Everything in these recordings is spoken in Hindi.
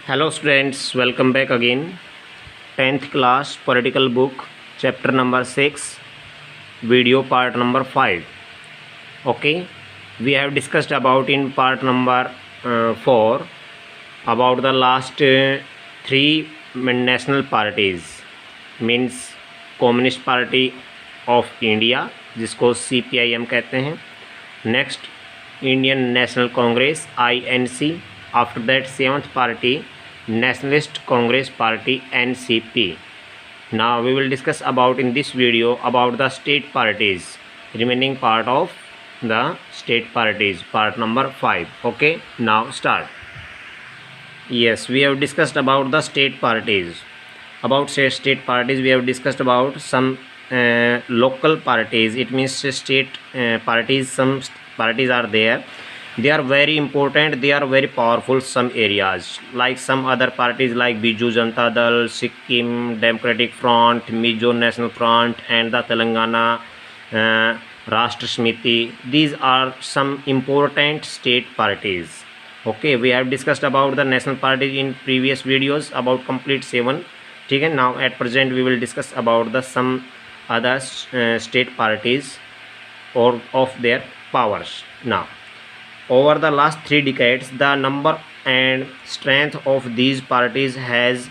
Hello students, welcome back again. 10th class political book chapter number 6 video part number 5. Okay, we have discussed about in part number 4 about the last three national parties, means Communist Party of India जिसको CPIM कहते हैं, next Indian National Congress INC, after that 7th party Nationalist Congress Party NCP. Now we will discuss about in this video about the state parties, remaining part of the state parties, part number 5. Okay, now start. Yes, we have discussed about the state parties. About state parties we have discussed about some local parties. It means state parties. Some parties are there, they are very important, they are very powerful some areas, like some other parties like Biju Janata Dal, Sikkim Democratic Front, Mizo National Front, and the Telangana Rashtra Samiti. These are some important state parties. Okay, we have discussed about the national parties in previous videos, about complete 7. Okay, now at present we will discuss about the some other state parties or of their powers. Now, over the last 3 decades, the number and strength of these parties has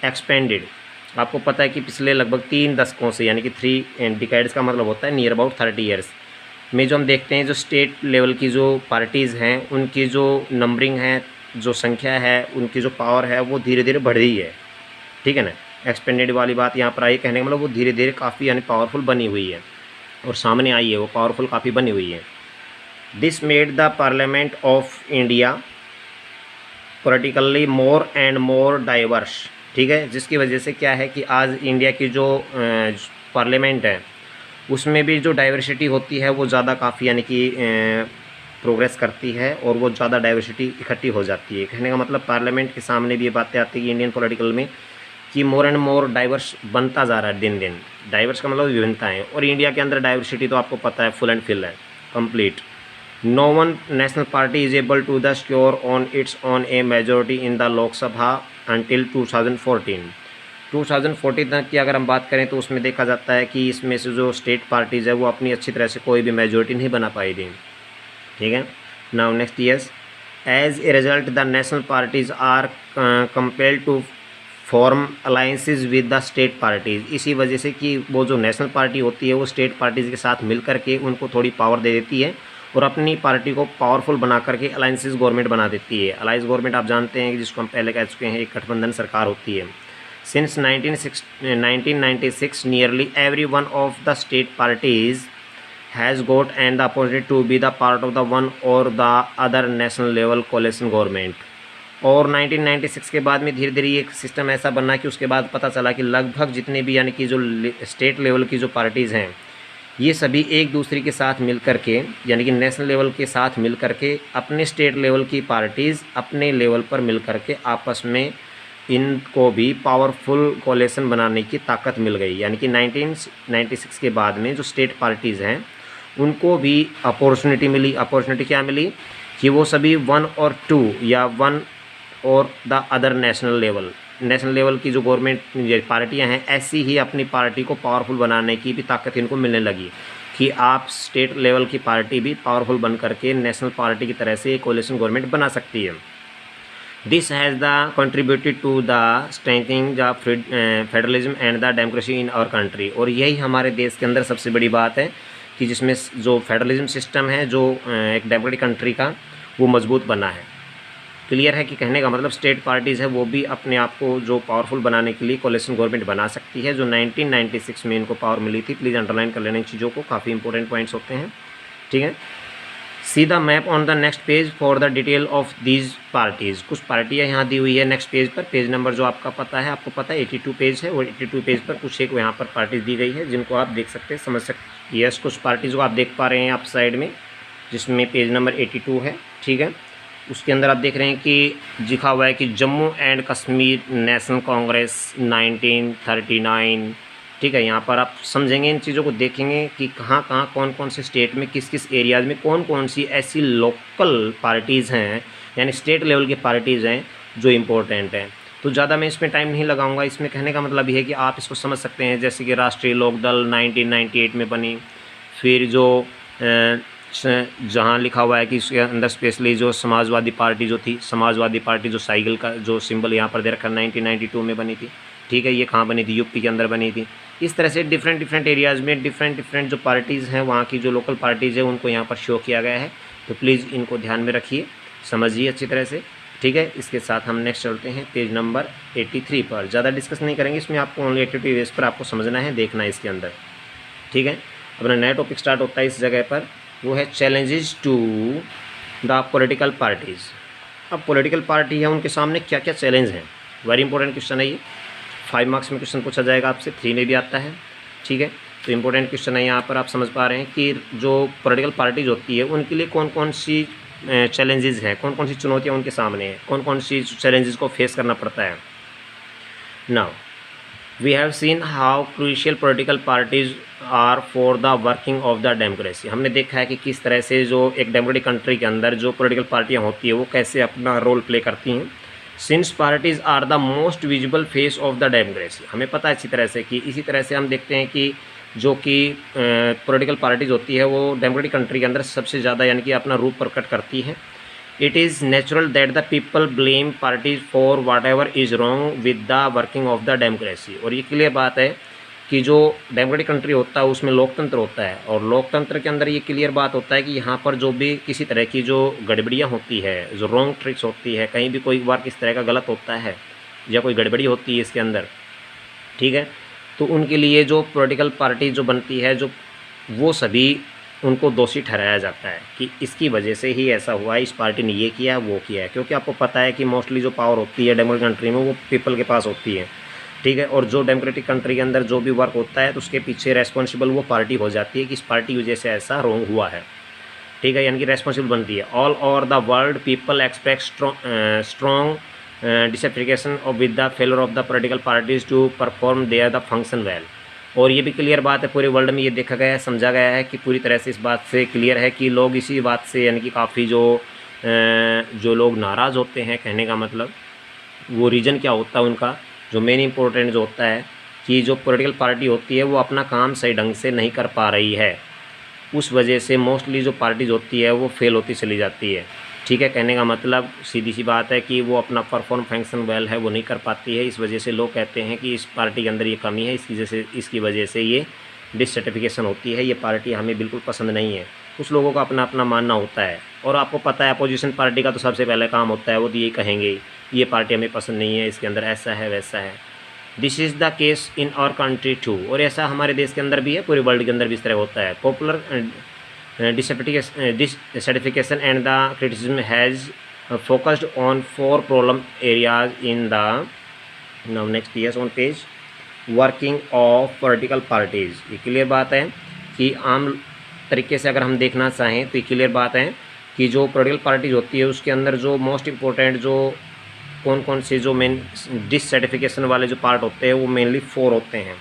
expanded. आपको पता है कि पिछले लगभग 3 दशकों से, यानी कि 3 डिकेड्स का मतलब होता है नियर अबाउट 30 ईयर्स में, जो हम देखते हैं जो स्टेट लेवल की जो पार्टीज़ हैं उनकी जो नंबरिंग है, जो संख्या है, उनकी जो पावर है वो धीरे धीरे बढ़ रही है. ठीक है ना. एक्सपेंडेड वाली बात यहाँ पर आई, कहने का मतलब वो धीरे धीरे काफ़ी यानी पावरफुल बनी हुई है और सामने आई है, वो पावरफुल काफ़ी बनी हुई है. This made the Parliament of India politically more and more diverse. ठीक है, जिसकी वजह से क्या है कि आज इंडिया की जो पार्लियामेंट है उसमें भी जो डाइवर्सिटी होती है वो ज़्यादा काफ़ी यानी कि प्रोग्रेस करती है और वो ज़्यादा डाइवर्सिटी इकट्ठी हो जाती है. कहने का मतलब पार्लियामेंट के सामने भी ये बातें आती है कि इंडियन पॉलिटिकल में कि मोर एंड मोर डाइवर्स बनता जा रहा है दिन दिन. डाइवर्स का मतलब विभिन्नता है, और इंडिया के अंदर डाइवर्सिटी तो आपको पता है फुल एंड फिल है, complete. No one national party is able to the secure on its own a majority in the Lok Sabha until 2014. 2014 तक की अगर हम बात करें तो उसमें देखा जाता है कि इसमें से जो स्टेट पार्टीज़ है वो अपनी अच्छी तरह से कोई भी मेजोरिटी नहीं बना पाई थी. ठीक है. Now next years, as a result the national parties are compelled to form alliances with the state parties. इसी वजह से कि वो जो नेशनल पार्टी होती है वो स्टेट पार्टीज़ के साथ मिल करके उनको थोड़ी पावर दे देती है और अपनी पार्टी को पावरफुल बना करके अलाइंसेस गवर्नमेंट बना देती है. अलाइंस गवर्नमेंट आप जानते हैं कि जिसको हम पहले कह चुके हैं, एक गठबंधन सरकार होती है. Since 1996 nearly every one of the state parties has got and the opportunity to be the part of the one or the other national level coalition government. और 1996 के बाद में धीरे धीरे एक सिस्टम ऐसा बना कि उसके बाद पता चला कि लगभग जितने भी यानी कि जो स्टेट लेवल की जो पार्टीज़ हैं ये सभी एक दूसरे के साथ मिल कर के, यानी कि नेशनल लेवल के साथ मिल कर के अपने स्टेट लेवल की पार्टीज़ अपने लेवल पर मिल कर के आपस में इनको भी पावरफुल कोalition बनाने की ताकत मिल गई. यानी कि 1996 के बाद में जो स्टेट पार्टीज़ हैं उनको भी अपॉर्चुनिटी मिली. अपॉर्चुनिटी क्या मिली कि वो सभी 1 और 2 या 1 और द अदर नेशनल लेवल की जो गवर्नमेंट पार्टियां हैं ऐसी ही अपनी पार्टी को पावरफुल बनाने की भी ताकत इनको मिलने लगी कि आप स्टेट लेवल की पार्टी भी पावरफुल बन करके नेशनल पार्टी की तरह से कोलिशन गवर्नमेंट बना सकती है. This has the contributed to the strengthening the federalism and the democracy in our country. और यही हमारे देश के अंदर सबसे बड़ी बात है कि जिसमें जो फेडरलिज्म सिस्टम है, जो एक डेमोक्रेटिक कंट्री का, वो मजबूत बना है. क्लियर है कि कहने का मतलब स्टेट पार्टीज़ है वो भी अपने आप को जो पावरफुल बनाने के लिए कोलिशन गवर्नमेंट बना सकती है, जो 1996 में इनको पावर मिली थी. प्लीज़ अंडरलाइन कर लेना इन चीज़ों को, काफ़ी इंपॉर्टेंट पॉइंट्स होते हैं. ठीक है. See the map on the next page for the detail of these parties. कुछ पार्टियाँ यहाँ दी हुई है नेक्स्ट पेज पर. पेज नंबर जो आपका पता है, आपको पता है 82 पेज है, और 82 पेज पर कुछ एक यहाँ पर पार्टीज़ दी गई है जिनको आप देख सकते हैं, समझ सकते. यस, कुछ पार्टीज़ को आप देख पा रहे हैं आप साइड में, जिसमें पेज नंबर 82 है. ठीक है. उसके अंदर आप देख रहे हैं कि लिखा हुआ है कि जम्मू एंड कश्मीर नेशनल कांग्रेस 1939. ठीक है. यहाँ पर आप समझेंगे, इन चीज़ों को देखेंगे कि कहाँ कहाँ कौन कौन से स्टेट में किस किस एरियाज़ में कौन कौन सी ऐसी लोकल पार्टीज़ हैं, यानी स्टेट लेवल की पार्टीज़ हैं जो इम्पोर्टेंट है। तो ज़्यादा मैं इसमें टाइम नहीं लगाऊंगा। इसमें कहने का मतलब ये है कि आप इसको समझ सकते हैं, जैसे कि राष्ट्रीय लोकदल 1998 में बनी, फिर जो जहाँ लिखा हुआ है कि इसके अंदर स्पेशली जो समाजवादी पार्टी जो थी, समाजवादी पार्टी जो साइकिल का जो सिंबल यहाँ पर दे रखा 1992 में बनी थी, ठीक है। ये कहाँ बनी थी? यूपी के अंदर बनी थी। इस तरह से डिफरेंट एरियाज़ में डिफरेंट जो पार्टीज़ हैं, वहाँ की जो लोकल पार्टीज़ हैं, उनको यहाँ पर शो किया गया है। तो प्लीज़ इनको ध्यान में रखिए, समझिए अच्छी तरह से, ठीक है। इसके साथ हम नेक्स्ट चलते हैं पेज नंबर 83 पर। ज़्यादा डिस्कस नहीं करेंगे इसमें, आपको ओनली एक्टिविटी बेस पर आपको समझना है, देखना है इसके अंदर, ठीक है। अपना नया टॉपिक स्टार्ट होता है इस जगह पर, वो है challenges to the political parties. अब पॉलिटिकल पार्टी है, उनके सामने क्या क्या चैलेंज हैं, वेरी इंपॉर्टेंट क्वेश्चन है ये। 5 मार्क्स में क्वेश्चन पूछा जाएगा आपसे, 3 में भी आता है, ठीक है। तो इम्पोर्टेंट क्वेश्चन है यहाँ पर, आप समझ पा रहे हैं कि जो पॉलिटिकल पार्टीज होती है उनके लिए कौन कौन सी चैलेंजेस हैं, कौन कौन सी चुनौतियाँ उनके सामने हैं, कौन कौन सी चैलेंजेस को फेस करना पड़ता है। Now we have seen how crucial political parties are for the working of the democracy. हमने देखा है कि किस तरह से जो एक डेमोक्रेटिक कंट्री के अंदर जो पॉलिटिकल पार्टियाँ होती है वो कैसे अपना रोल प्ले करती हैं। Since parties are the most visible face of the democracy, हमें पता है अच्छी तरह से कि इसी तरह से हम देखते हैं कि जो कि पॉलिटिकल पार्टीज होती है वो डेमोक्रेटिक कंट्री के अंदर सबसे ज़्यादा यानी कि अपना रूप प्रकट करती है। It is natural that the people blame parties for watt ever is wrong with the working of the democracy. और ये क्लियर बात है कि जो डेमोक्रेटिक कंट्री होता है उसमें लोकतंत्र होता है, और लोकतंत्र के अंदर ये क्लियर बात होता है कि यहाँ पर जो भी किसी तरह की जो गड़बड़ियाँ होती है, जो रॉन्ग ट्रिक्स होती है, कहीं भी कोई बार किस तरह का गलत होता है या कोई गड़बड़ी होती है इसके अंदर, ठीक है, तो उनके लिए जो पॉलिटिकल पार्टी जो बनती है, जो वो सभी उनको दोषी ठहराया जाता है कि इसकी वजह से ही ऐसा हुआ है, इस पार्टी ने ये किया वो किया है। क्योंकि आपको पता है कि मोस्टली जो पावर होती है डेमोक्रेटिक कंट्री में वो पीपल के पास होती है, ठीक है। और जो डेमोक्रेटिक कंट्री के अंदर जो भी वर्क होता है तो उसके पीछे रेस्पॉन्सिबल वो पार्टी हो जाती है कि इस पार्टी की वजह से ऐसा रॉन्ग हुआ है, ठीक है, यानी कि रेस्पॉन्सिबल बनती है। All over the world people expect strong disapplication of with the failure of the political parties to perform their the function well. और ये भी क्लियर बात है, पूरे वर्ल्ड में ये देखा गया है, समझा गया है कि पूरी तरह से इस बात से क्लियर है कि लोग इसी बात से यानी कि काफ़ी जो लोग नाराज़ होते हैं, कहने का मतलब वो रीज़न क्या होता है उनका, जो मेन इंपॉर्टेंट जो होता है कि जो पॉलिटिकल पार्टी होती है वो अपना काम सही ढंग से नहीं कर पा रही है, उस वजह से मोस्टली जो पार्टीज होती है वो फेल होती चली जाती है, ठीक है। कहने का मतलब सीधी सी बात है कि वो अपना परफॉर्म फंक्शन वेल है वो नहीं कर पाती है। इस वजह से लोग कहते हैं कि इस पार्टी के अंदर ये कमी है, इसकी वजह से ये डिससर्टिफिकेशन होती है, ये पार्टी हमें बिल्कुल पसंद नहीं है। कुछ लोगों का अपना अपना मानना होता है, और आपको पता है अपोजिशन पार्टी का तो सबसे पहले काम होता है वो तो ये कहेंगे ये पार्टी हमें पसंद नहीं है, इसके अंदर ऐसा है वैसा है। This is the case in our country too, और ऐसा हमारे देश के अंदर भी है, पूरे वर्ल्ड के अंदर भी इस तरह होता है। Popular dissatisfaction and the criticism has focused on 4 problem areas in the now next years on page working of political parties। ये क्लियर बात है कि आम तरीके से अगर हम देखना चाहें तो ये क्लियर बात है कि जो पॉलिटिकल पार्टीज होती है उसके अंदर जो मोस्ट इम्पोर्टेंट जो कौन कौन से जो मेन डिससर्टिफिकेशन वाले जो पार्ट होते हैं वो मेनली 4 होते हैं।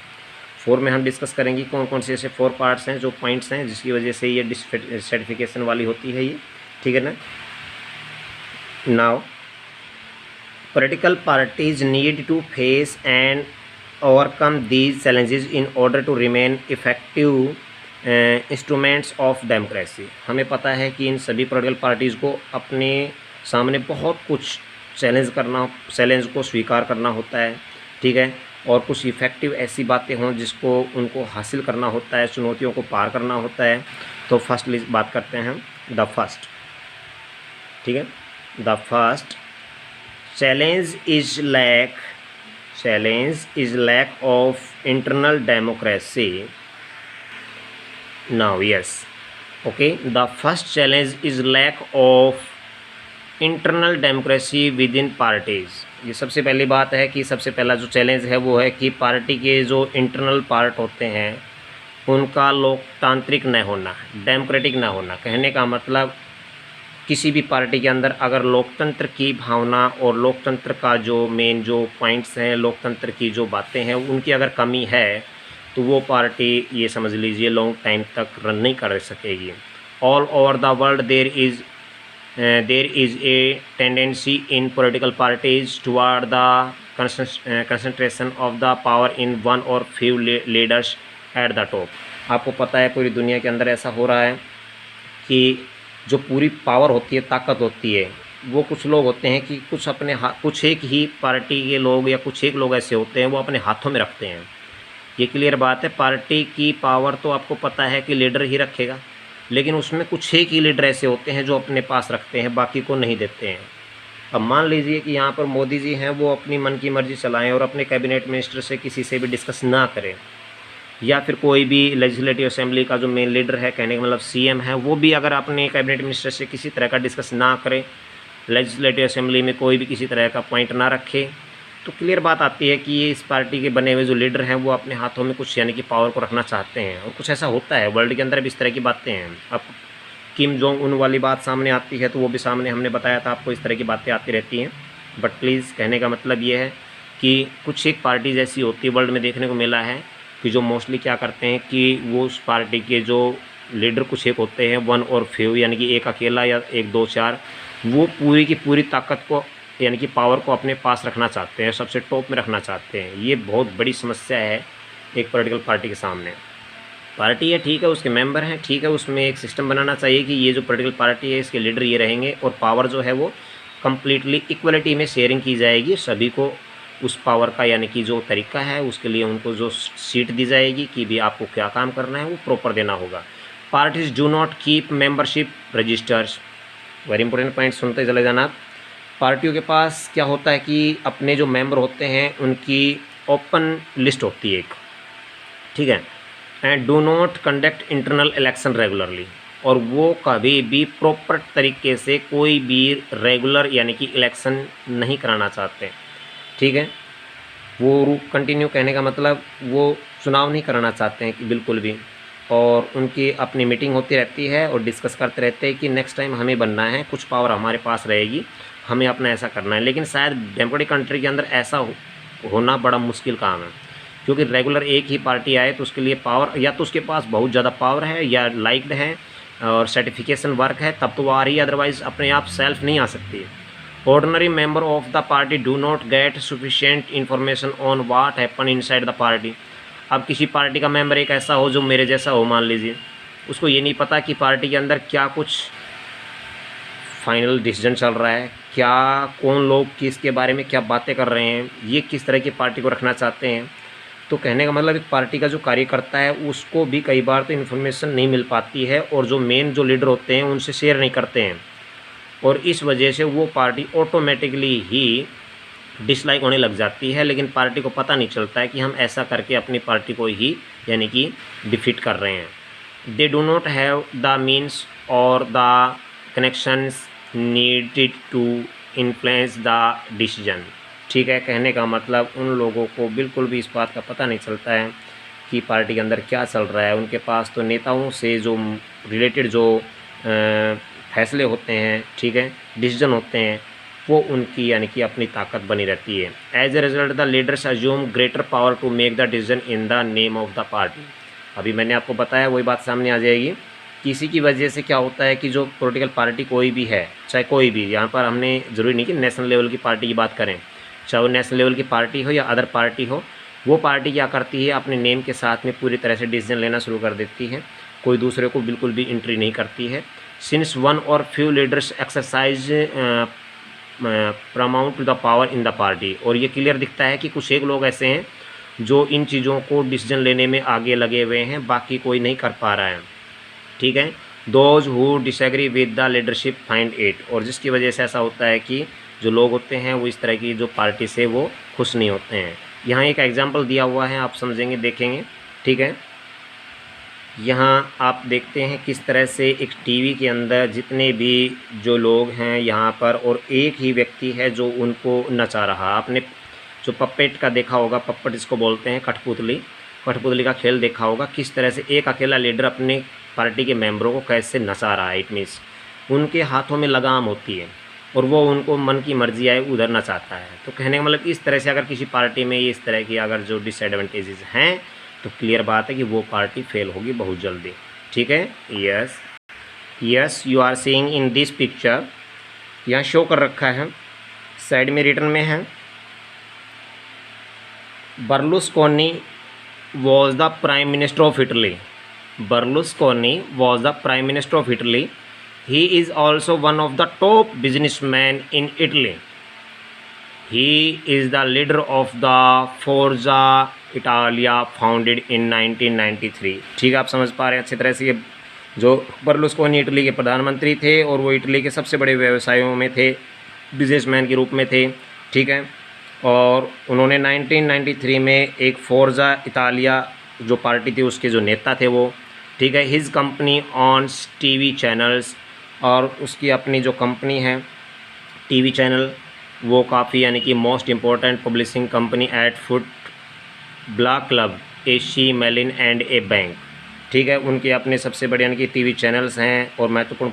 4 में हम डिस्कस करेंगे कौन कौन से ऐसे 4 पार्ट्स हैं जो पॉइंट्स हैं जिसकी वजह से ये डिससर्टिफिकेशन वाली होती है ये, ठीक है ना। Now political parties need to face and overcome these challenges in order to remain effective instruments of democracy. हमें पता है कि इन सभी पॉलिटिकल पार्टीज़ को अपने सामने बहुत कुछ चैलेंज को स्वीकार करना होता है, ठीक है, और कुछ इफ़ेक्टिव ऐसी बातें हों जिसको उनको हासिल करना होता है, चुनौतियों को पार करना होता है। तो फर्स्ट बात करते हैं द फर्स्ट, ठीक है। The first challenge is lack of internal democracy. Now yes okay, the first challenge is lack of internal democracy within parties. ये सबसे पहली बात है कि सबसे पहला जो चैलेंज है वो है कि पार्टी के जो इंटरनल पार्ट होते हैं उनका लोकतांत्रिक न होना, डेमोक्रेटिक ना होना। कहने का मतलब किसी भी पार्टी के अंदर अगर लोकतंत्र की भावना और लोकतंत्र का जो मेन जो पॉइंट्स हैं, लोकतंत्र की जो बातें हैं, उनकी अगर कमी है तो वो पार्टी ये समझ लीजिए लॉन्ग टाइम तक रन नहीं कर सकेगी। All over the world there is there is a tendency in political parties toward the concentration of the power in one or few leaders at the top. आपको पता है पूरी दुनिया के अंदर ऐसा हो रहा है कि जो पूरी पावर होती है, ताकत होती है, वो कुछ लोग होते हैं कि कुछ अपने कुछ एक ही पार्टी के लोग या कुछ एक लोग ऐसे होते हैं वो अपने हाथों में रखते हैं। ये क्लियर बात है। पार्टी की पावर तो आपको पता है कि लीडर ही रखेगा, लेकिन उसमें कुछ एक ही लीडर ऐसे होते हैं जो अपने पास रखते हैं, बाकी को नहीं देते हैं। अब मान लीजिए कि यहाँ पर मोदी जी हैं, वो अपनी मन की मर्जी चलाएं और अपने कैबिनेट मिनिस्टर से किसी से भी डिस्कस ना करें, या फिर कोई भी लेजिस्लेटिव असेंबली का जो मेन लीडर है, कहने का मतलब सीएम है, वो भी अगर अपने कैबिनेट मिनिस्टर से किसी तरह का डिस्कस ना करे, लेजिस्लेटिव असेंबली में कोई भी किसी तरह का पॉइंट ना रखे, तो क्लियर बात आती है कि ये इस पार्टी के बने हुए जो लीडर हैं वो अपने हाथों में कुछ यानी कि पावर को रखना चाहते हैं। और कुछ ऐसा होता है वर्ल्ड के अंदर भी, इस तरह की बातें हैं। अब किम जोंग उन वाली बात सामने आती है तो वो भी सामने हमने बताया था आपको, इस तरह की बातें आती रहती हैं। बट प्लीज़ कहने का मतलब ये है कि कुछ एक पार्टीज ऐसी होती है वर्ल्ड में, देखने को मिला है कि जो मोस्टली क्या करते हैं कि वो उस पार्टी के जो लीडर कुछ एक होते हैं, वन और फ्यू यानी कि एक अकेला या एक दो चार, वो पूरी की पूरी ताकत को यानी कि पावर को अपने पास रखना चाहते हैं, सबसे टॉप में रखना चाहते हैं। ये बहुत बड़ी समस्या है एक पॉलिटिकल पार्टी के सामने। पार्टी है, ठीक है, उसके मेंबर हैं, ठीक है, उसमें एक सिस्टम बनाना चाहिए कि ये जो पॉलिटिकल पार्टी है इसके लीडर ये रहेंगे और पावर जो है वो कम्प्लीटली इक्वलिटी में शेयरिंग की जाएगी। सभी को उस पावर का यानी कि जो तरीका है उसके लिए उनको जो सीट दी जाएगी कि भी आपको क्या काम करना है वो प्रॉपर देना होगा। Parties do not keep membership registers, very important point सुनते चले जाना। पार्टियों के पास क्या होता है कि अपने जो मेंबर होते हैं उनकी ओपन लिस्ट होती है एक, ठीक है, and do not conduct internal election regularly, और वो कभी भी प्रॉपर तरीके से कोई भी रेगुलर यानी कि इलेक्शन नहीं कराना चाहते, ठीक है। वो कंटिन्यू, कहने का मतलब वो चुनाव नहीं कराना चाहते हैं कि बिल्कुल भी, और उनकी अपनी मीटिंग होती रहती है और डिस्कस करते रहते हैं कि नेक्स्ट टाइम हमें बनना है, कुछ पावर हमारे पास रहेगी, हमें अपना ऐसा करना है। लेकिन शायद डेमोक्रेटिक कंट्री के अंदर ऐसा होना बड़ा मुश्किल काम है, क्योंकि रेगुलर एक ही पार्टी आए तो उसके लिए पावर, या तो उसके पास बहुत ज़्यादा पावर है या लाइक्ड है और सर्टिफिकेशन वर्क है, तब तो वो आ रही है, अदरवाइज़ अपने आप सेल्फ नहीं आ सकती। Ordinary member of the party do not gate sufficient information on what happen inside the party. अब किसी पार्टी का मेंबर एक ऐसा हो जो मेरे जैसा हो, मान लीजिए, उसको ये नहीं पता कि पार्टी के अंदर क्या कुछ फाइनल डिसीजन चल रहा है, क्या कौन लोग किसके बारे में क्या बातें कर रहे हैं, ये किस तरह की पार्टी को रखना चाहते हैं। तो कहने का मतलब एक पार्टी का जो कार्यकर्ता है उसको भी कई बार तो इन्फॉर्मेशन नहीं मिल पाती है, और जो मेन जो लीडर होते हैं उनसे शेयर नहीं करते हैं, और इस वजह से वो पार्टी ऑटोमेटिकली ही डिसलाइक होने लग जाती है। लेकिन पार्टी को पता नहीं चलता है कि हम ऐसा करके अपनी पार्टी को ही यानी कि डिफीट कर रहे हैं। They do not have the means or the connections needed to influence the decision, ठीक है। कहने का मतलब उन लोगों को बिल्कुल भी इस बात का पता नहीं चलता है कि पार्टी के अंदर क्या चल रहा है। उनके पास तो नेताओं से जो रिलेटेड जो फैसले होते हैं, ठीक है, डिसीजन होते हैं, वो उनकी यानी कि अपनी ताकत बनी रहती है। As a result the leaders assume greater power to make the decision in the name of the party. अभी मैंने आपको बताया वही बात सामने आ जाएगी। किसी की वजह से क्या होता है कि जो पॉलिटिकल पार्टी कोई भी है, चाहे कोई भी, यहाँ पर हमने ज़रूरी नहीं कि नेशनल लेवल की पार्टी की बात करें, चाहे वो नेशनल लेवल की पार्टी हो या अदर पार्टी हो, वो पार्टी क्या करती है अपने नेम के साथ में पूरी तरह से डिसीजन लेना शुरू कर देती है, कोई दूसरे को बिल्कुल भी एंट्री नहीं करती है। Since one or few leaders exercise paramount to the power in the party, और ये क्लियर दिखता है कि कुछ एक लोग ऐसे हैं जो इन चीज़ों को डिसीजन लेने में आगे लगे हुए हैं, बाकी कोई नहीं कर पा रहा है, ठीक है। Those who disagree with the leadership find it, और जिसकी वजह से ऐसा होता है कि जो लोग होते हैं वो इस तरह की जो पार्टी से वो खुश नहीं होते हैं। यहाँ एक एग्जांपल दिया हुआ है, आप समझेंगे, देखेंगे, ठीक है। यहाँ आप देखते हैं किस तरह से एक टीवी के अंदर जितने भी जो लोग हैं यहाँ पर, और एक ही व्यक्ति है जो उनको नचा रहा। आपने जो पपेट का देखा होगा, पप्पट इसको बोलते हैं, कठपुतली का खेल देखा होगा, किस तरह से एक अकेला लीडर अपने पार्टी के मेंबरों को कैसे नचा रहा है। इट मीन्स उनके हाथों में लगाम होती है और वो उनको मन की मर्जी आए उधर नचाता है। तो कहने का मतलब इस तरह से अगर किसी पार्टी में इस तरह की अगर जो डिसएडवांटेजेस हैं तो क्लियर बात है कि वो पार्टी फेल होगी बहुत जल्दी, ठीक है। Yes you are seeing in this picture यहाँ शो कर रखा है, साइड में रिटर्न में है, Berlusconi was the prime minister of Italy. Berlusconi was the prime minister of Italy. He is also one of the top businessman in Italy. He is the leader of the Forza Italia founded in 1993। ठीक है, आप समझ पा रहे हैं अच्छी तरह से। ये जो बर्लुस्कोनी इटली के प्रधानमंत्री थे और वो इटली के सबसे बड़े व्यवसायों में थे, बिजनेसमैन के रूप में थे। ठीक है, और उन्होंने 1993 में एक फोर्जा इटालिया जो पार्टी थी उसके जो नेता थे वो। ठीक है, हिज कंपनी ऑन्स टीवी चैनल्स, और उसकी अपनी जो कंपनी है टीवी चैनल वो काफ़ी यानी कि most important publishing company at foot block club a she मेलिन एंड ए बैंक। ठीक है, उनके अपने सबसे बड़े यानी कि टीवी चैनल्स हैं और महत्वपूर्ण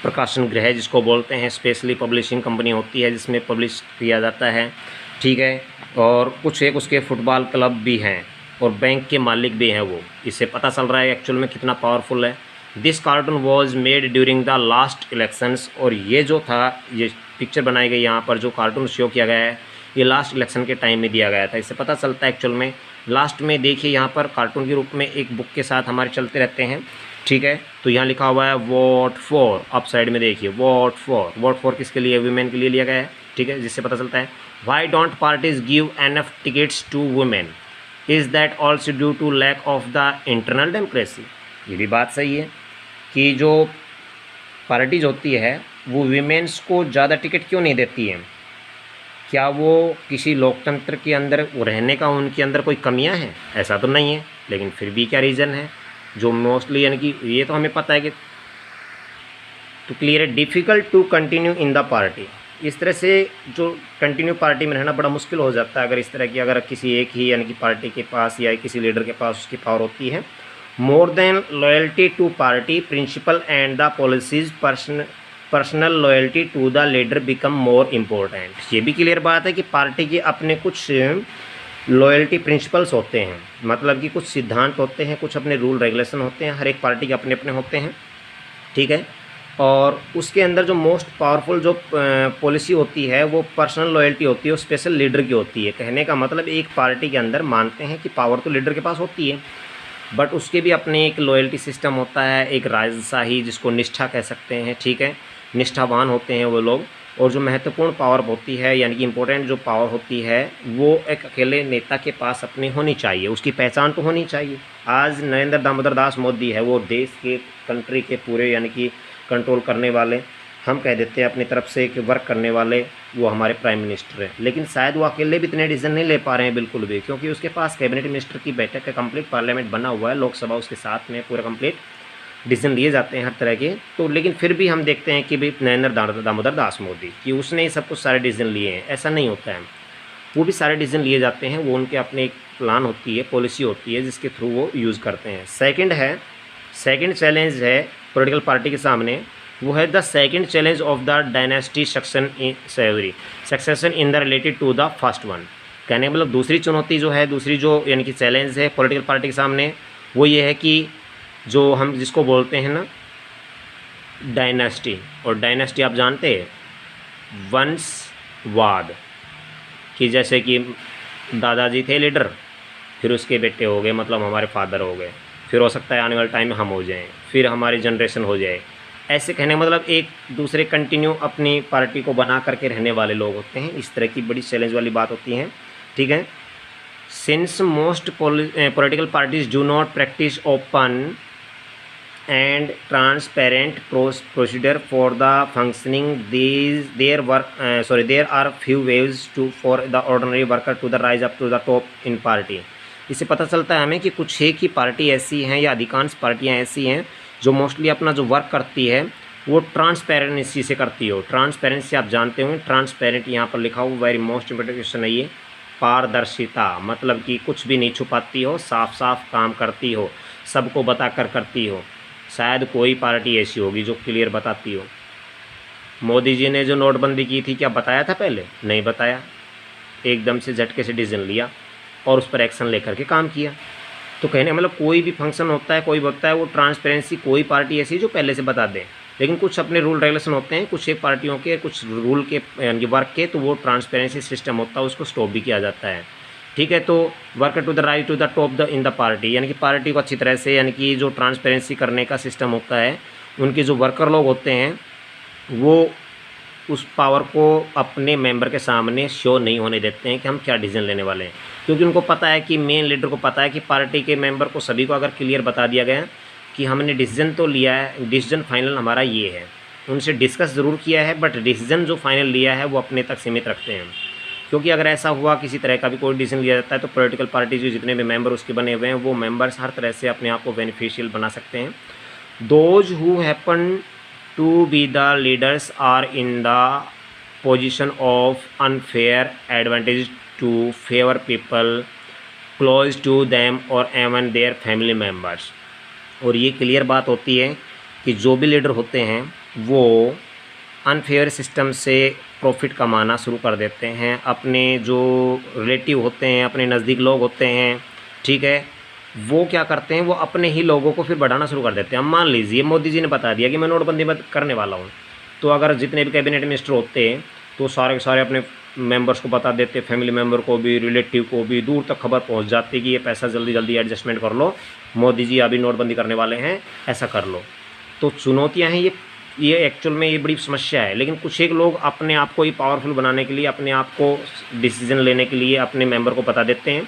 प्रकाशन गृह जिसको बोलते हैं, स्पेशली पब्लिशिंग कंपनी होती है जिसमें पब्लिश किया जाता है। ठीक है, और कुछ एक उसके फुटबॉल क्लब भी हैं और बैंक के मालिक भी हैं वो। इससे पता चल रहा है एक्चुअल में कितना पावरफुल है। This cartoon was made during the last elections, और ये जो था, ये पिक्चर बनाई गई यहाँ पर जो कार्टून शो किया गया है, ये लास्ट इलेक्शन के टाइम में दिया गया था। इससे पता चलता है एक्चुअल में लास्ट में देखिए यहाँ पर कार्टून के रूप में एक बुक के साथ हमारे चलते रहते हैं। ठीक है, तो यहाँ लिखा हुआ है वोट फॉर, अप साइड में देखिए वोट फॉर। वोट फॉर किसके लिए? वुमेन के लिए लिया गया है। ठीक है, जिससे पता चलता है why don't parties give enough tickets to women, is that also due to lack of the internal democracy. ये भी बात सही है कि जो पार्टीज होती है वो वीमेंस को ज़्यादा टिकट क्यों नहीं देती है। क्या वो किसी लोकतंत्र के अंदर रहने का उनके अंदर कोई कमियां हैं? ऐसा तो नहीं है, लेकिन फिर भी क्या रीज़न है जो मोस्टली यानी कि ये तो हमें पता है कि टू क्लियर है difficult to continue in the party. इस तरह से जो कंटिन्यू पार्टी में रहना बड़ा मुश्किल हो जाता है अगर इस तरह की अगर किसी एक ही यानी कि पार्टी के पास या किसी लीडर के पास उसकी पावर होती है। More than loyalty to party principle and the policies personal loyalty to the leader become more important. ये भी क्लियर बात है कि पार्टी के अपने कुछ लॉयल्टी प्रिंसिपल्स होते हैं, मतलब कि कुछ सिद्धांत होते हैं, कुछ अपने रूल रेगुलेशन होते हैं, हर एक पार्टी के अपने अपने होते हैं। ठीक है, और उसके अंदर जो मोस्ट पावरफुल जो पॉलिसी होती है वो पर्सनल लॉयल्टी होती है, वो स्पेशल लीडर की होती है। कहने का मतलब एक पार्टी के अंदर मानते हैं कि पावर तो लीडर के पास होती है, बट उसके भी अपने एक लॉयल्टी सिस्टम होता है, एक राजशाही जिसको निष्ठा कह सकते हैं। ठीक है, निष्ठावान होते हैं वो लोग। और जो महत्वपूर्ण पावर होती है यानी कि इम्पोर्टेंट जो पावर होती है वो एक अकेले नेता के पास अपनी होनी चाहिए, उसकी पहचान तो होनी चाहिए। आज नरेंद्र दामोदर दास मोदी है, वो देश के कंट्री के पूरे यानी कि कंट्रोल करने वाले, हम कह देते हैं अपनी तरफ से कि वर्क करने वाले, वो हमारे प्राइम मिनिस्टर हैं। लेकिन शायद वो अकेले भी इतने डिसीजन नहीं ले पा रहे हैं बिल्कुल भी, क्योंकि उसके पास कैबिनेट मिनिस्टर की बैठक का कंप्लीट पार्लियामेंट बना हुआ है, लोकसभा उसके साथ में पूरा कंप्लीट डिसीजन लिए जाते हैं हर तरह के। तो लेकिन फिर भी हम देखते हैं कि भाई नरेंद्र दामोदर दास मोदी कि उसने ही सब कुछ सारे डिसीजन लिए हैं, ऐसा नहीं होता है। वो भी सारे डिसीजन लिए जाते हैं, वो उनके अपने एक प्लान होती है, पॉलिसी होती है जिसके थ्रू वो यूज़ करते हैं। सेकंड चैलेंज है पॉलिटिकल पार्टी के सामने, वो है the second challenge of the dynasty succession in the related to the first one. कहने का मतलब दूसरी चुनौती जो है, दूसरी जो यानी कि चैलेंज है पॉलिटिकल पार्टी के सामने, वो ये है कि जो हम जिसको बोलते हैं ना डायनेस्टी, और डायनेस्टी आप जानते हैं वंशवाद, कि जैसे कि दादाजी थे लीडर, फिर उसके बेटे हो गए, मतलब हमारे फादर हो गए, फिर हो सकता है आने वाले टाइम में हम हो जाएं, फिर हमारी जनरेशन हो जाए। ऐसे कहने का मतलब एक दूसरे कंटिन्यू अपनी पार्टी को बना करके रहने वाले लोग होते हैं। इस तरह की बड़ी चैलेंज वाली बात होती है। ठीक है, since most political parties do not practice open and transparent procedure for the functioning there are few ways for the ordinary worker to the rise up to the top in party। इससे पता चलता है हमें कि कुछ एक ही पार्टी ऐसी हैं या अधिकांश पार्टियां ऐसी हैं जो मोस्टली अपना जो वर्क करती है वो ट्रांसपेरेंसी से करती हो। ट्रांसपेरेंसी आप जानते होंगे, ट्रांसपेरेंट यहाँ पर लिखा हुआ, वेरी मोस्ट इंपोर्टेंट क्वेश्चन है ये। पारदर्शिता मतलब कि कुछ भी नहीं छुपाती हो, साफ साफ काम करती हो, सबको बता कर करती हो। शायद कोई पार्टी ऐसी होगी जो क्लियर बताती हो। मोदी जी ने जो नोटबंदी की थी क्या बताया था पहले? नहीं बताया, एकदम से झटके से डिसीजन लिया और उस पर एक्शन लेकर के काम किया। तो कहने मतलब कोई भी फंक्शन होता है, कोई भी होता है, वो ट्रांसपेरेंसी कोई पार्टी ऐसी जो पहले से बता दे, लेकिन कुछ अपने रूल रेगुलेशन होते हैं, कुछ एक पार्टियों के कुछ रूल के यानी वर्क के, तो वो ट्रांसपेरेंसी सिस्टम होता है, उसको स्टॉप भी किया जाता है। ठीक है, तो work to the right to the top the in the party, यानी कि पार्टी को अच्छी तरह से यानी कि जो ट्रांसपेरेंसी करने का सिस्टम होता है, उनके जो वर्कर लोग होते हैं वो उस पावर को अपने मेंबर के सामने शो नहीं होने देते हैं कि हम क्या डिसीजन लेने वाले हैं, क्योंकि उनको पता है कि मेन लीडर को पता है कि पार्टी के मेंबर को सभी को अगर क्लियर बता दिया गया कि हमने डिसीजन तो लिया है, डिसीजन फाइनल हमारा ये है, उनसे डिस्कस ज़रूर किया है बट डिसीजन जो फाइनल लिया है वो अपने तक सीमित रखते हैं। क्योंकि अगर ऐसा हुआ किसी तरह का भी कोई डिसीजन लिया जाता है तो पॉलिटिकल पार्टी जो जितने भी मेंबर उसके बने हुए हैं वो मेंबर्स हर तरह से अपने आप को बेनिफिशियल बना सकते हैं। Those who happen to be the leaders are in the position of unfair advantage to favour people close to them और एवन देयर फैमिली मेम्बर्स। और ये क्लियर बात होती है कि जो भी लीडर होते हैं वो अनफेयर सिस्टम से प्रॉफिट कमाना शुरू कर देते हैं, अपने जो रिलेटिव होते हैं, अपने नज़दीक लोग होते हैं, ठीक है, वो क्या करते हैं, वो अपने ही लोगों को फिर बढ़ाना शुरू कर देते हैं। अब मान लीजिए मोदी जी ने बता दिया कि मैं नोटबंदी मत करने वाला हूँ, तो अगर जितने भी कैबिनेट मिनिस्टर होते हैं तो सारे के सारे अपने मेंबर्स को बता देते, फैमिली मेंबर को भी, रिलेटिव को भी, दूर तक खबर पहुँच जाती कि ये पैसा जल्दी जल्दी एडजस्टमेंट कर लो, मोदी जी अभी नोटबंदी करने वाले हैं, ऐसा कर लो। तो चुनौतियाँ हैं ये एक्चुअल में ये बड़ी समस्या है। लेकिन कुछ एक लोग अपने आप को ही पावरफुल बनाने के लिए, अपने आप को डिसीजन लेने के लिए अपने मेंबर को बता देते हैं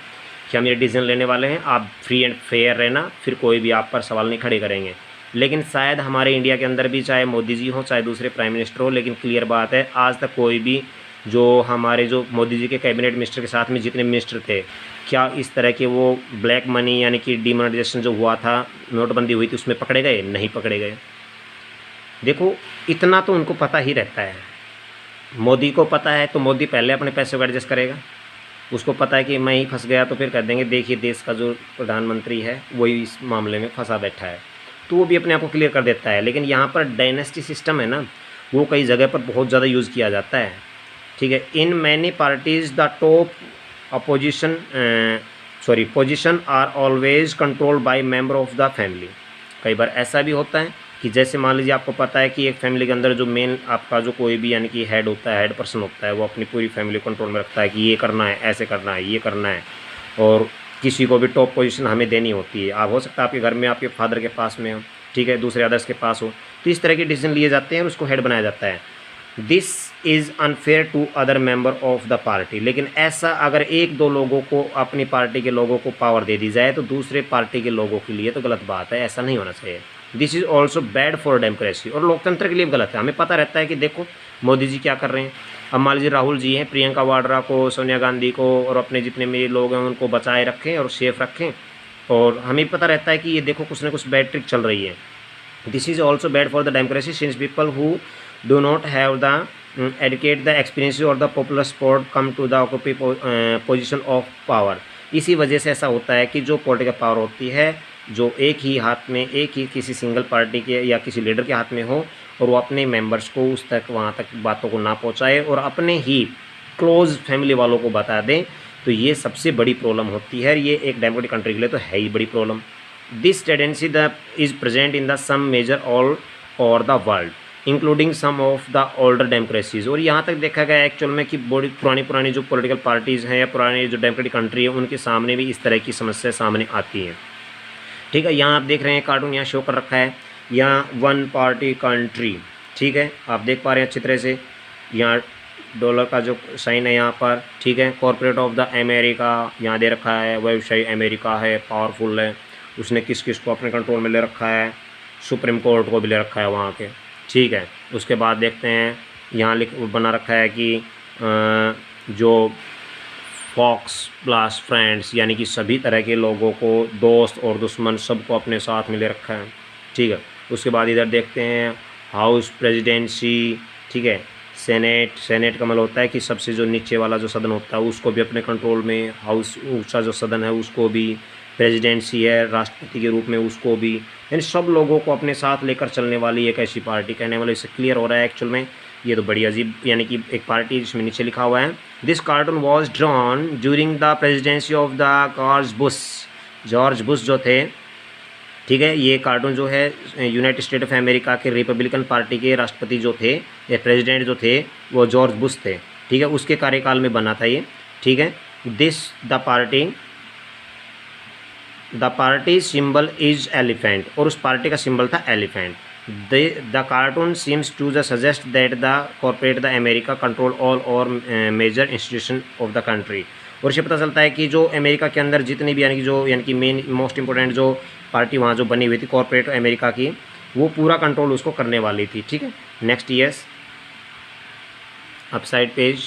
कि हम ये डिसीजन लेने वाले हैं, आप फ्री एंड फेयर रहना, फिर कोई भी आप पर सवाल नहीं खड़े करेंगे। लेकिन शायद हमारे इंडिया के अंदर भी, चाहे मोदी जी हों चाहे दूसरे प्राइम मिनिस्टर हो, लेकिन क्लियर बात है आज तक कोई भी जो हमारे जो मोदी जी के कैबिनेट मिनिस्टर के साथ में जितने मिनिस्टर थे, क्या इस तरह के वो ब्लैक मनी यानी कि डिमोनेटाइजेशन जो हुआ था, नोटबंदी हुई थी, उसमें पकड़े गए? नहीं पकड़े गए। देखो इतना तो उनको पता ही रहता है, मोदी को पता है तो मोदी पहले अपने पैसे को एडजस्ट करेगा। उसको पता है कि मैं ही फंस गया तो फिर कह देंगे देखिए देश का जो प्रधानमंत्री है वही इस मामले में फंसा बैठा है, तो वो भी अपने आप को क्लियर कर देता है। लेकिन यहाँ पर डायनेस्टी सिस्टम है ना, वो कई जगह पर बहुत ज़्यादा यूज़ किया जाता है। ठीक है, in many parties the top opposition position are always controlled by member of the family. कई बार ऐसा भी होता है कि जैसे मान लीजिए आपको पता है कि एक फैमिली के अंदर जो मेन आपका जो कोई भी यानी कि हेड होता है, हेड पर्सन होता है, वो अपनी पूरी फैमिली कंट्रोल में रखता है कि ये करना है, ऐसे करना है, ये करना है, और किसी को भी टॉप पोजीशन हमें देनी होती है। आप हो सकता है आपके घर में आपके फादर के पास में हो, ठीक है, दूसरे अदर्स के पास हो, तो इस तरह के डिसीजन लिए जाते हैं और उसको हेड बनाया जाता है। This is unfair to other member of the party. लेकिन ऐसा अगर एक दो लोगों को, अपनी पार्टी के लोगों को पावर दे दी जाए तो दूसरे पार्टी के लोगों के लिए तो गलत बात है, ऐसा नहीं होना चाहिए। This is also bad for democracy, और लोकतंत्र के लिए भी गलत है। हमें पता रहता है कि देखो मोदी जी क्या कर रहे हैं। अब मान लीजिए राहुल जी हैं, प्रियंका वाड्रा को, सोनिया गांधी को और अपने जितने भी लोग हैं उनको बचाए रखें और सेफ रखें, और हमें पता रहता है कि ये देखो कुछ ना कुछ बैड ट्रिक चल रही है। This is also bad for the democracy since people who do not have the educate the experience or the popular support come to the occupy position of power. इसी वजह से ऐसा होता है कि जो पॉलिटिकल पावर होती है, जो एक ही हाथ में, एक ही किसी सिंगल पार्टी के या किसी लीडर के हाथ में हो, और वो अपने मेंबर्स को उस तक वहाँ तक बातों को ना पहुँचाए और अपने ही क्लोज फैमिली वालों को बता दें, तो ये सबसे बड़ी प्रॉब्लम होती है। ये एक डेमोक्रेटिक कंट्री के लिए तो है ही बड़ी problem. This tendency the is present in the some major all over the world including some of the older democracies. और यहाँ तक देखा गया एक्चुअल में कि बड़ी पुरानी जो पॉलिटिकल पार्टीज़ हैं या पुरानी जो डेमोक्रेटिक कंट्री है, उनके सामने भी इस तरह की समस्या सामने आती हैं। ठीक है, यहाँ आप देख रहे हैं कार्टून यहाँ शो कर रखा है, यहाँ वन पार्टी कंट्री, ठीक है, आप देख पा रहे हैं अच्छी तरह से। यहाँ डॉलर का जो साइन है यहाँ पर, ठीक है, कॉर्पोरेट ऑफ द अमेरिका यहाँ दे रखा है, व्यवसायी अमेरिका है, पावरफुल है, उसने किस किस को अपने कंट्रोल में ले रखा है, सुप्रीम कोर्ट को भी ले रखा है वहाँ के, ठीक है। उसके बाद देखते हैं यहाँ बना रखा है कि जो फॉक्स प्लस फ्रेंड्स यानी कि सभी तरह के लोगों को, दोस्त और दुश्मन सबको अपने साथ में ले रखा है, ठीक है। उसके बाद इधर देखते हैं हाउस प्रेसिडेंसी, ठीक है, सेनेट का मतलब होता है कि सबसे जो नीचे वाला जो सदन होता है उसको भी अपने कंट्रोल में, हाउस ऊंचा जो सदन है उसको भी, प्रेसिडेंसी है राष्ट्रपति के रूप में उसको भी, यानी सब लोगों को अपने साथ लेकर चलने वाली एक ऐसी पार्टी। कहने वाले इससे क्लियर हो रहा है एक्चुअल में ये तो बड़ी अजीब यानी कि एक पार्टी जिसमें नीचे लिखा हुआ है this cartoon was drawn during the presidency of the George Bush. George Bush जो थे ठीक है। ये कार्टून जो है यूनाइटेड स्टेट ऑफ अमेरिका के रिपब्लिकन पार्टी के राष्ट्रपति जो थे या प्रेसिडेंट जो थे वो जॉर्ज बुश थे, ठीक है, उसके कार्यकाल में बना था ये, ठीक है। The party symbol is elephant, और उस पार्टी का सिंबल था elephant. The cartoon seems to the suggest that the corporate the America control all our major institution of the country. और इससे पता चलता है कि जो अमेरिका के अंदर जितनी भी यानी कि मेन मोस्ट इंपॉर्टेंट जो पार्टी वहाँ जो बनी हुई थी कॉर्पोरेट अमेरिका की, वो पूरा कंट्रोल उसको करने वाली थी, ठीक है। Next, yes, upside page.